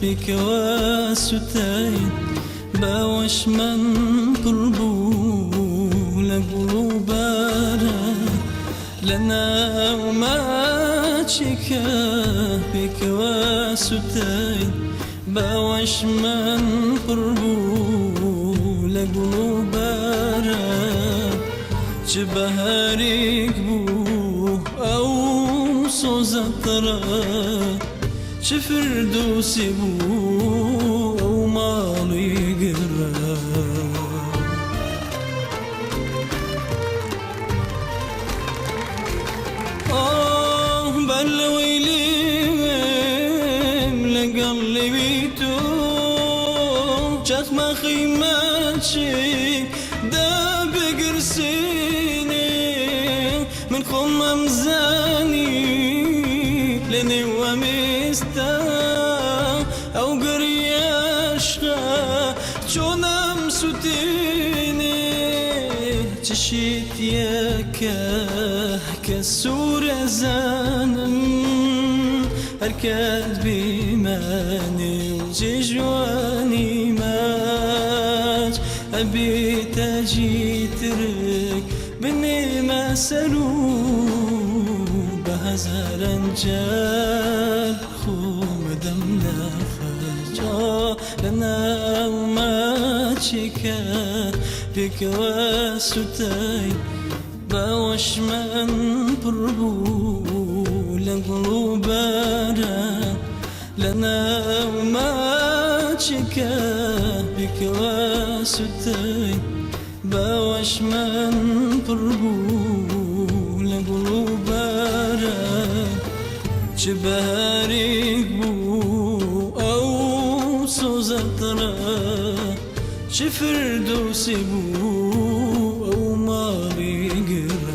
بكواسوتين باوش من قربو لقلوبنا لنا وما تشكى بكواسوتين باوش من قربو لقلوبنا جبهارك بو أو صوزترا شفردوسي بو ومالي قرا بلويلي لقلبيتو جاك ما خيماتشي دا بقرسيني من خم مزاني لني ومستا أو قرياشها جونام سوتيني تشيت ياكا كسورة زانم أركاد بيماني وجيجواني ماج أبي تاجي ترك بني ما سلو بهزار رنجال خوم دمنا فجا لنا وما تشكى بكواسوتين باوش من قربو لقلوبنا لنا وما تشكى بكواسوتين باوش من قربو لقلوبنا جبهارك بو أو صوزترا شفردوسي بو أو مالي قرا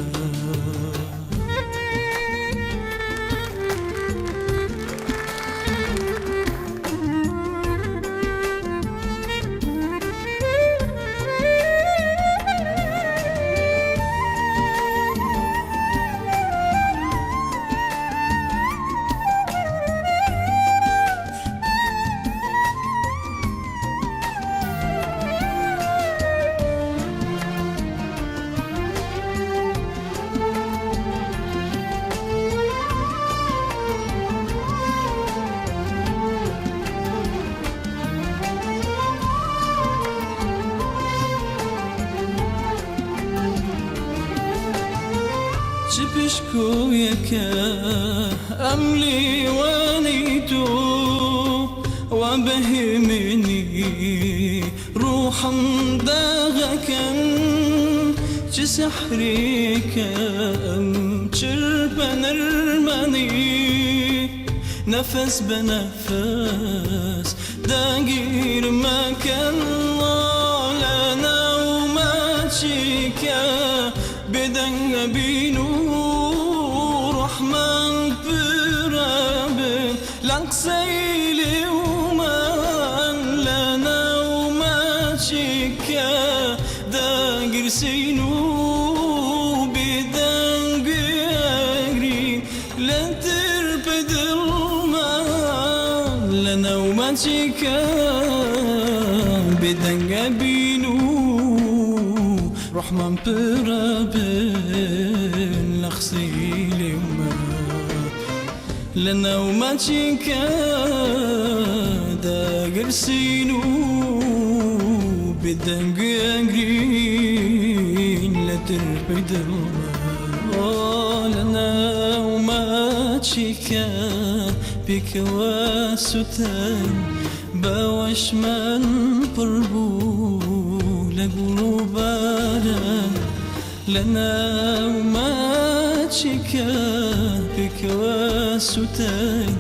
شبشكو يكا أملي وانيتو وبهمني روحا داغكا جسحريك أم شرب نرماني نفس بنفس داقير ما كان لنا وما تشيكا بدن بينو رحمن براب لقسيلي وما لنا وما تشيكا داقر سينو بدن قري لا تربد الما لنا وما تشيكا بدن بينو رحمن برابن لخسيلي وما لنا وما تشيكا داقر سينو بدن قرين لا تربد الما لنا وما تشيكا بكواسوتين باوش من قربو لقلوبنا لنا وما تشكى بكواسوتين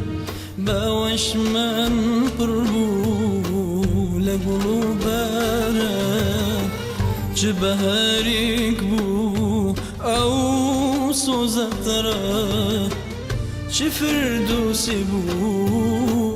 باوش من قربو لقلوبنا جبهارك بو أو صوزترا شفردوسي بو